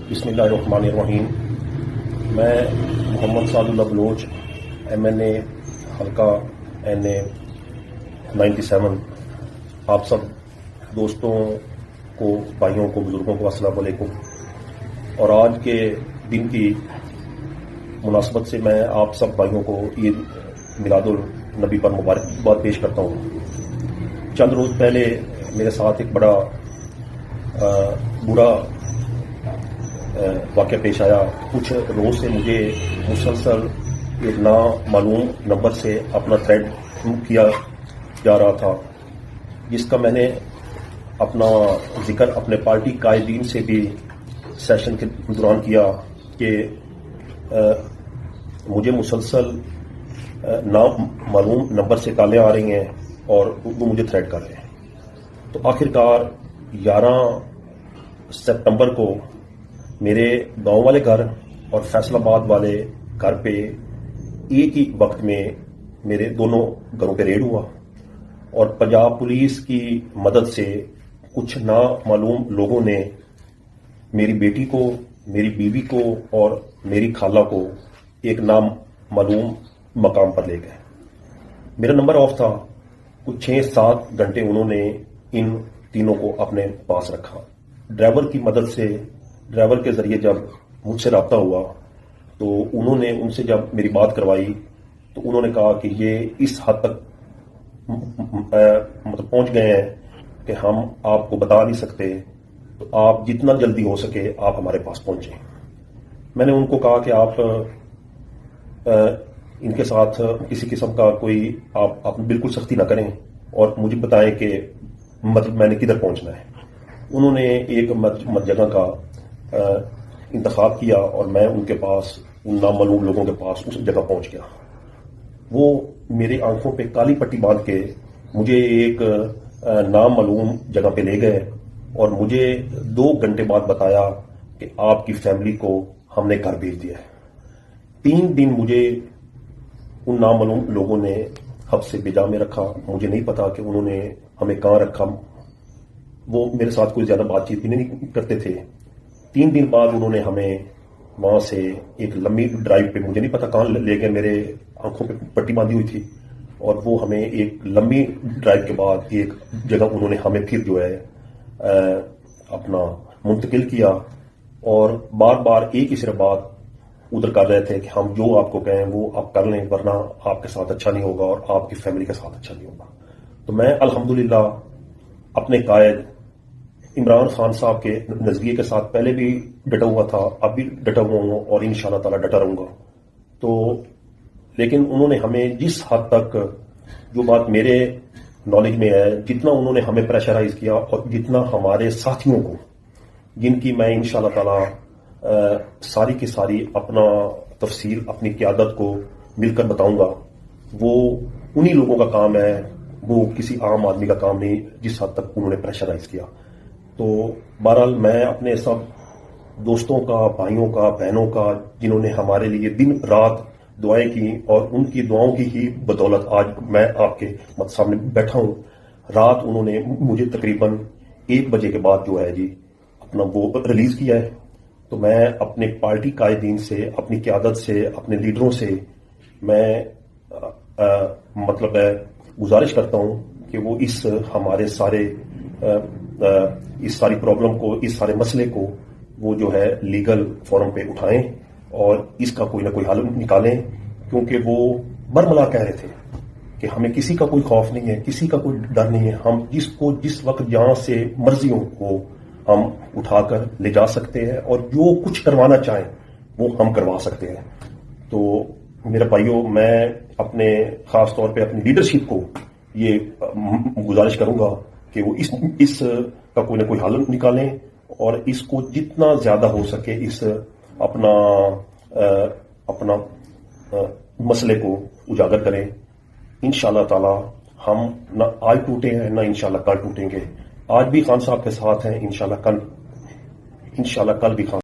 بسم اللہ الرحمن الرحیم۔ میں محمد سعد اللہ بلوچ MNA حلقہ NA 97 آپ سب دوستوں کو، بھائیوں کو، بزرگوں کو السلام علیکم۔ اور آج کے دن کی مناسبت سے میں آپ سب بھائیوں کو عید میلاد النبی پر مبارکباد پیش کرتا ہوں۔ چند روز پہلے میرے ساتھ ایک بڑا برا واقعہ پیش آیا۔ کچھ روز سے مجھے مسلسل ایک نامعلوم نمبر سے اپنا تھریڈ کیا جا رہا تھا، جس کا میں نے اپنا ذکر اپنے پارٹی قائدین سے بھی سیشن کے دوران کیا کہ مجھے مسلسل نامعلوم نمبر سے کالیں آ رہی ہیں اور وہ مجھے تھریٹ کر رہے ہیں۔ تو آخرکار 11 سپتمبر کو میرے گاؤں والے گھر اور فیصل آباد والے گھر پہ ایک ہی وقت میں میرے دونوں گھروں پہ ریڈ ہوا، اور پنجاب پولیس کی مدد سے کچھ نامعلوم لوگوں نے میری بیٹی کو، میری بیوی کو اور میری خالہ کو ایک نامعلوم مقام پر لے گئے۔ میرا نمبر آف تھا، کچھ 6-7 گھنٹے انہوں نے ان تینوں کو اپنے پاس رکھا۔ ڈرائیور کی مدد سے، ڈرائیور کے ذریعے جب مجھ سے رابطہ ہوا تو انہوں نے ان سے جب میری بات کروائی تو انہوں نے کہا کہ یہ اس حد تک مطلب پہنچ گئے ہیں کہ ہم آپ کو بتا نہیں سکتے، تو آپ جتنا جلدی ہو سکے آپ ہمارے پاس پہنچیں۔ میں نے ان کو کہا کہ آپ ان کے ساتھ کسی قسم کا کوئی آپ بالکل سختی نہ کریں اور مجھے بتائیں کہ مطلب میں نے کدھر پہنچنا ہے۔ انہوں نے ایک جگہ کا انتخاب کیا اور میں ان کے پاس، ان نامعلوم لوگوں کے پاس اس جگہ پہنچ گیا۔ وہ میری آنکھوں پہ کالی پٹی باندھ کے مجھے ایک نامعلوم جگہ پہ لے گئے اور مجھے 2 گھنٹے بعد بتایا کہ آپ کی فیملی کو ہم نے گھر بھیج دیا ہے۔ 3 دن مجھے ان نامعلوم لوگوں نے حبس بجا میں رکھا۔ مجھے نہیں پتا کہ انہوں نے ہمیں کہاں رکھا، وہ میرے ساتھ کوئی زیادہ بات چیت بھی نہیں کرتے تھے۔ 3 دن بعد انہوں نے ہمیں وہاں سے ایک لمبی ڈرائیو پہ، مجھے نہیں پتا کہاں لے گئے، میرے آنکھوں پہ پٹی باندھی ہوئی تھی، اور وہ ہمیں ایک لمبی ڈرائیو کے بعد ایک جگہ انہوں نے ہمیں پھر جو ہے اپنا منتقل کیا، اور بار بار ایک ہی صرف بات ادھر کر رہے تھے کہ ہم جو آپ کو کہیں وہ آپ کر لیں، ورنہ آپ کے ساتھ اچھا نہیں ہوگا اور آپ کی فیملی کے ساتھ اچھا نہیں ہوگا۔ تو میں الحمدللہ اپنے قائد عمران خان صاحب کے نظریے کے ساتھ پہلے بھی ڈٹا ہوا تھا، اب بھی ڈٹا ہوا ہوں اور انشاءاللہ تعالی ڈٹا رہوں گا۔ تو لیکن انہوں نے ہمیں جس حد تک، جو بات میرے نالج میں ہے، جتنا انہوں نے ہمیں پریشرائز کیا اور جتنا ہمارے ساتھیوں کو، جن کی میں انشاءاللہ تعالی ساری کی ساری اپنا تفصیل اپنی قیادت کو مل کر بتاؤں گا، وہ انہی لوگوں کا کام ہے، وہ کسی عام آدمی کا کام نہیں جس حد تک انہوں نے پریشرائز کیا۔ تو بہرحال میں اپنے سب دوستوں کا، بھائیوں کا، بہنوں کا، جنہوں نے ہمارے لیے دن رات دعائیں کی، اور ان کی دعاؤں کی ہی بدولت آج میں آپ کے سامنے بیٹھا ہوں۔ رات انہوں نے مجھے تقریباً 1 بجے کے بعد جو ہے جی اپنا وہ ریلیز کیا ہے۔ تو میں اپنے پارٹی قائدین سے، اپنی قیادت سے، اپنے لیڈروں سے میں مطلب گزارش کرتا ہوں کہ وہ اس ہمارے سارے اس ساری پرابلم کو، اس سارے مسئلے کو وہ جو ہے لیگل فورم پہ اٹھائیں اور اس کا کوئی نہ کوئی حل نکالیں، کیونکہ وہ برملا کہہ رہے تھے کہ ہمیں کسی کا کوئی خوف نہیں ہے، کسی کا کوئی ڈر نہیں ہے، ہم جس کو جس وقت جہاں سے مرضی ہو وہ ہم اٹھا کر لے جا سکتے ہیں، اور جو کچھ کروانا چاہیں وہ ہم کروا سکتے ہیں۔ تو میرے بھائیوں، میں اپنے خاص طور پہ اپنی لیڈرشپ کو یہ گزارش کروں گا کہ وہ اس کا کوئی نہ کوئی حل نکالیں اور اس کو جتنا زیادہ ہو سکے اس اپنا مسئلے کو اجاگر کریں۔ انشاءاللہ تعالی ہم نہ آج ٹوٹے ہیں، نہ انشاءاللہ کل ٹوٹیں گے۔ آج بھی خان صاحب کے ساتھ ہیں، انشاءاللہ کل بھی خان